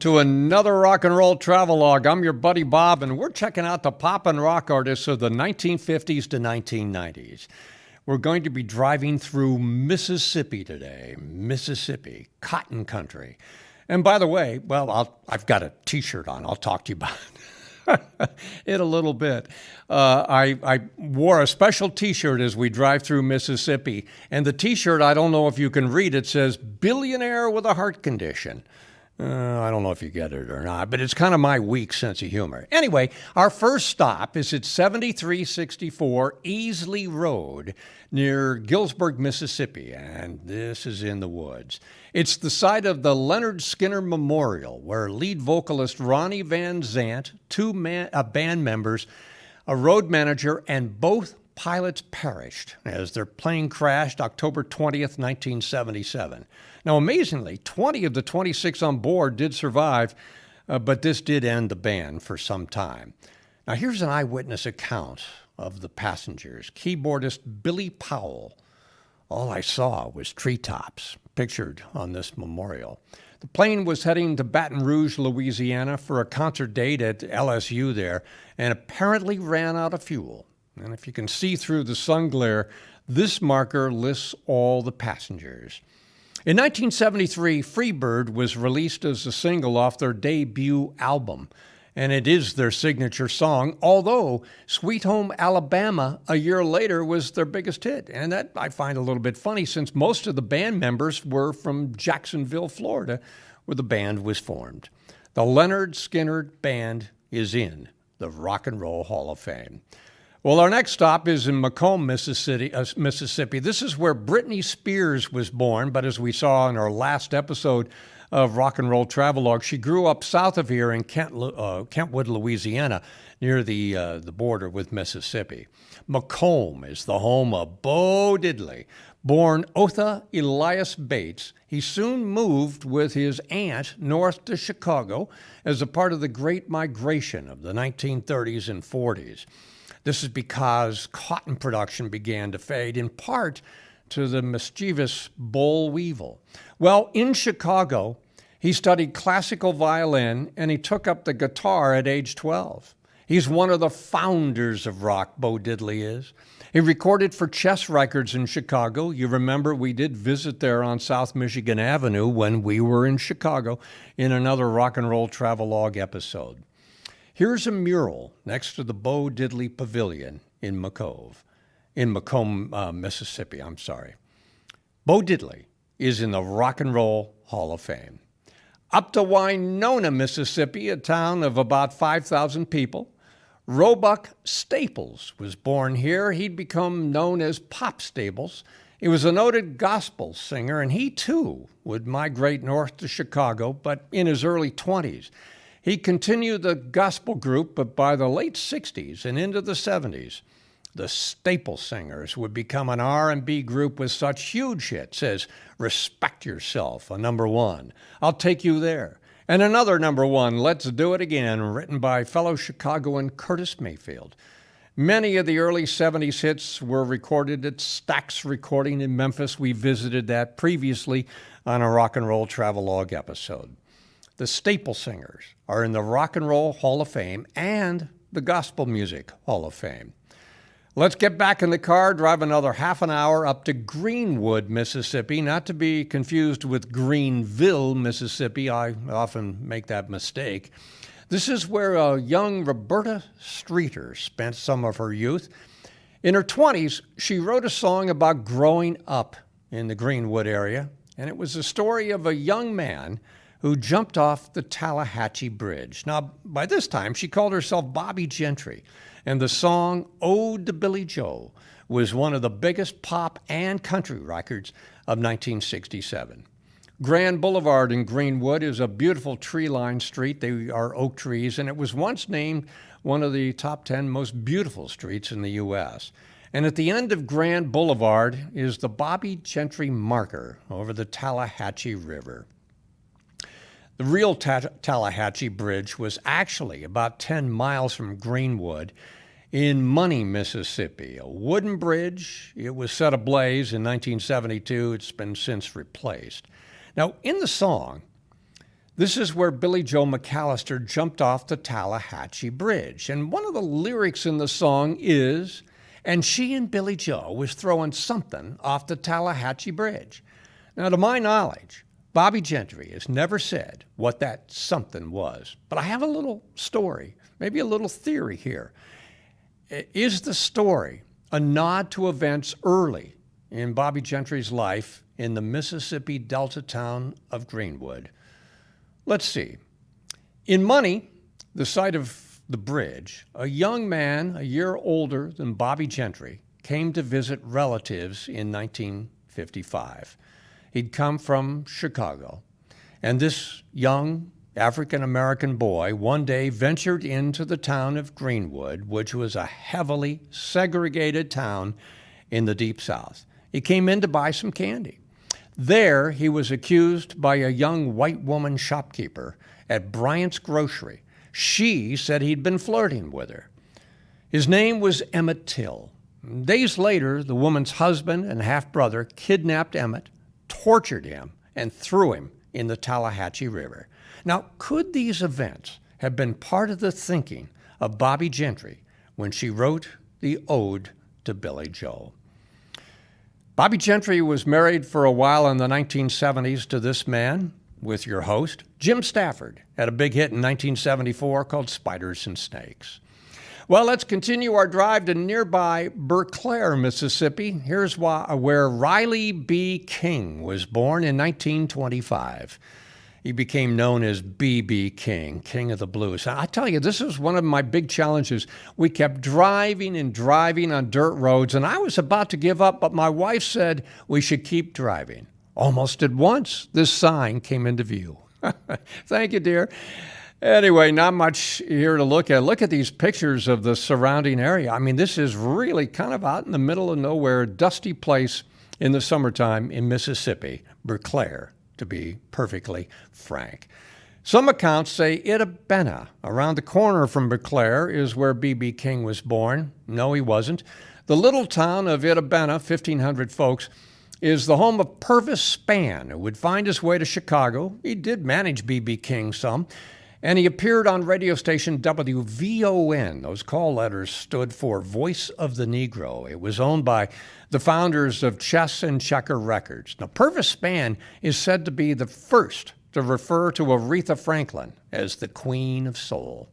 to another rock and roll travelogue. I'm your buddy Bob, and we're checking out the pop and rock artists of the 1950s to 1990s. We're going to be driving through Mississippi today. Mississippi, cotton country. And by the way, well, I've got a T-shirt on. I'll talk to you about it a little bit. I wore a special T-shirt as we drive through Mississippi. And the T-shirt, I don't know if you can read it, says, "Billionaire with a heart condition." I don't know if you get it or not, but it's kind of my weak sense of humor. Anyway, our first stop is at 7364 Easley Road near Gillsburg, Mississippi, and this is in the woods. It's the site of the Leonard Skinner Memorial, where lead vocalist Ronnie Van Zant, two band members, a road manager, and both pilots perished as their plane crashed October 20th, 1977. Now, amazingly, 20 of the 26 on board did survive, but this did end the band for some time. Now, here's an eyewitness account of the passengers. Keyboardist Billy Powell. All I saw was treetops pictured on this memorial. The plane was heading to Baton Rouge, Louisiana for a concert date at LSU there and apparently ran out of fuel. And if you can see through the sun glare, this marker lists all the passengers. In 1973, Freebird was released as a single off their debut album, and it is their signature song, although Sweet Home Alabama a year later was their biggest hit. And that I find a little bit funny since most of the band members were from Jacksonville, Florida, where the band was formed. The Leonard Skinner Band is in the Rock and Roll Hall of Fame. Well, our next stop is in Macomb, Mississippi. This is where Britney Spears was born, but as we saw in our last episode of Rock and Roll Travelogue, she grew up south of here in Kentwood, Louisiana, near the border with Mississippi. Macomb is the home of Bo Diddley. Born Otha Elias Bates, he soon moved with his aunt north to Chicago as a part of the Great Migration of the 1930s and 40s. This is because cotton production began to fade, in part to the mischievous boll weevil. Well, in Chicago, he studied classical violin, and he took up the guitar at age 12. He's one of the founders of rock, Bo Diddley is. He recorded for Chess Records in Chicago. You remember we did visit there on South Michigan Avenue when we were in Chicago in another Rock and Roll Travelogue episode. Here's a mural next to the Bo Diddley Pavilion in Macomb, Mississippi. Bo Diddley is in the Rock and Roll Hall of Fame. Up to Winona, Mississippi, a town of about 5,000 people, Roebuck Staples was born here. He'd become known as Pop Staples. He was a noted gospel singer, and he too would migrate north to Chicago, but in his early 20s. He continued the gospel group, but by the late 60s and into the 70s, the Staple Singers would become an R&B group with such huge hits as Respect Yourself, a number one, I'll Take You There, and another number one, Let's Do It Again, written by fellow Chicagoan Curtis Mayfield. Many of the early 70s hits were recorded at Stax Recording in Memphis. We visited that previously on a Rock and Roll Travelogue episode. The Staple Singers are in the Rock and Roll Hall of Fame and the Gospel Music Hall of Fame. Let's get back in the car, drive another half an hour up to Greenwood, Mississippi, not to be confused with Greenville, Mississippi. I often make that mistake. This is where young Roberta Streeter spent some of her youth. In her 20s, she wrote a song about growing up in the Greenwood area, and it was the story of a young man who jumped off the Tallahatchie Bridge. Now, by this time, she called herself Bobby Gentry, and the song Ode to Billy Joe was one of the biggest pop and country records of 1967. Grand Boulevard in Greenwood is a beautiful tree-lined street. They are oak trees, and it was once named one of the top 10 most beautiful streets in the U.S. And at the end of Grand Boulevard is the Bobby Gentry marker over the Tallahatchie River. The real Tallahatchie Bridge was actually about 10 miles from Greenwood in Money, Mississippi, a wooden bridge. It was set ablaze in 1972. It's been since replaced. Now, in the song, This is where Billy Joe McAllister jumped off the Tallahatchie Bridge. And one of the lyrics in the song is, "And she and Billy Joe was throwing something off the Tallahatchie Bridge." Now, to my knowledge, Bobby Gentry has never said what that something was. But I have a little story, maybe a little theory here. Is the story a nod to events early in Bobby Gentry's life in the Mississippi Delta town of Greenwood? Let's see. In Money, the site of the bridge, a young man a year older than Bobby Gentry came to visit relatives in 1955. He'd come from Chicago, and this young African-American boy one day ventured into the town of Greenwood, which was a heavily segregated town in the Deep South. He came in to buy some candy. There, he was accused by a young white woman shopkeeper at Bryant's Grocery. She said he'd been flirting with her. His name was Emmett Till. Days later, the woman's husband and half-brother kidnapped Emmett, tortured him, and threw him in the Tallahatchie River. Now, could these events have been part of the thinking of Bobby Gentry when she wrote the Ode to Billy Joe? Bobby Gentry was married for a while in the 1970s to this man, with your host, Jim Stafford, had a big hit in 1974 called Spiders and Snakes. Well, let's continue our drive to nearby Berclair, Mississippi. Here's where Riley B. King was born in 1925. He became known as B.B. King, King of the Blues. And I tell you, this is one of my big challenges. We kept driving and driving on dirt roads, and I was about to give up, but my wife said we should keep driving. Almost at once, this sign came into view. Thank you, dear. Anyway, not much here to look at. Look at these pictures of the surrounding area. I mean, this is really kind of out in the middle of nowhere, dusty place in the summertime in Mississippi, Berclair, to be perfectly frank. Some accounts say Itabena, around the corner from Berclair, is where B.B. King was born. No, he wasn't. The little town of Itabena, 1,500 folks, is the home of Purvis Spann, who would find his way to Chicago. He did manage B.B. King some, and he appeared on radio station WVON. Those call letters stood for Voice of the Negro. It was owned by the founders of Chess and Checker Records. Now, Purvis Spann is said to be the first to refer to Aretha Franklin as the Queen of Soul.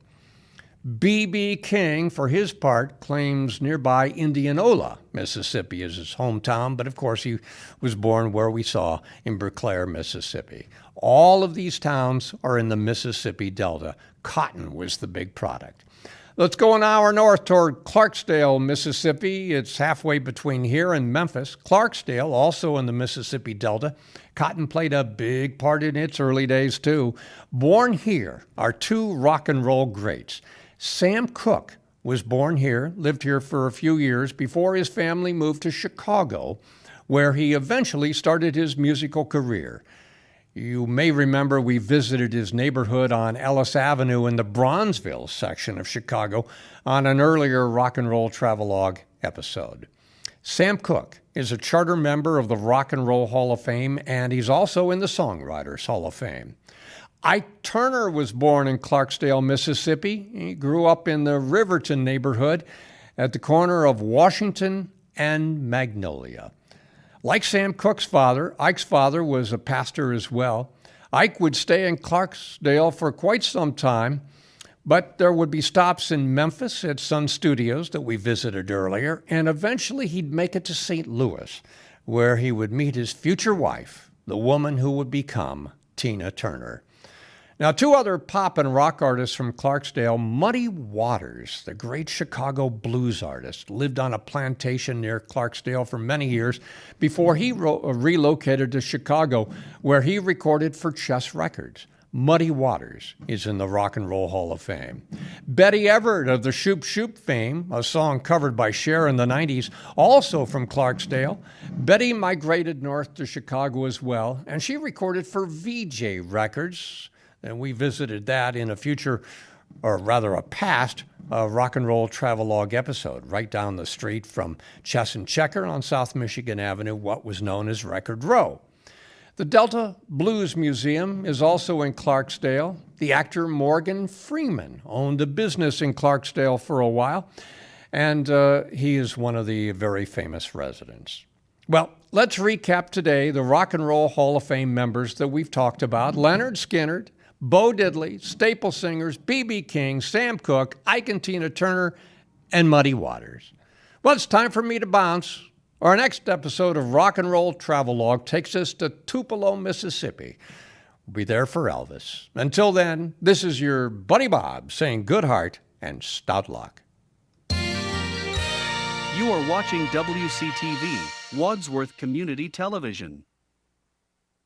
B.B. King, for his part, claims nearby Indianola, Mississippi, as his hometown, but of course he was born where we saw in Berclair, Mississippi. All of these towns are in the Mississippi Delta. Cotton was the big product. Let's go an hour north toward Clarksdale, Mississippi. It's halfway between here and Memphis. Clarksdale, also in the Mississippi Delta. Cotton played a big part in its early days, too. Born here are two rock and roll greats. Sam Cooke was born here, lived here for a few years before his family moved to Chicago, where he eventually started his musical career. You may remember we visited his neighborhood on Ellis Avenue in the Bronzeville section of Chicago on an earlier Rock and Roll Travelogue episode. Sam Cooke is a charter member of the Rock and Roll Hall of Fame, and he's also in the Songwriters Hall of Fame. Ike Turner was born in Clarksdale, Mississippi. He grew up in the Riverton neighborhood at the corner of Washington and Magnolia. Like Sam Cooke's father, Ike's father was a pastor as well. Ike would stay in Clarksdale for quite some time, but there would be stops in Memphis at Sun Studios that we visited earlier, and eventually he'd make it to St. Louis, where he would meet his future wife, the woman who would become Tina Turner. Now, two other pop and rock artists from Clarksdale. Muddy Waters, the great Chicago blues artist, lived on a plantation near Clarksdale for many years before he relocated to Chicago, where he recorded for Chess Records. Muddy Waters is in the Rock and Roll Hall of Fame. Betty Everett of the Shoop Shoop fame, a song covered by Cher in the 90s, also from Clarksdale. Betty migrated north to Chicago as well, and she recorded for VJ Records. And we visited that in a future, or rather a past, Rock and Roll Travelogue episode, right down the street from Chess and Checker on South Michigan Avenue, what was known as Record Row. The Delta Blues Museum is also in Clarksdale. The actor Morgan Freeman owned a business in Clarksdale for a while, and he is one of the very famous residents. Well, let's recap today the Rock and Roll Hall of Fame members that we've talked about: Leonard Skinner, Bo Diddley, Staple Singers, B.B. King, Sam Cooke, Ike and Tina Turner, and Muddy Waters. Well, it's time for me to bounce. Our next episode of Rock and Roll Travelogue takes us to Tupelo, Mississippi. We'll be there for Elvis. Until then, this is your buddy Bob saying good heart and stout luck. You are watching WCTV, Wadsworth Community Television.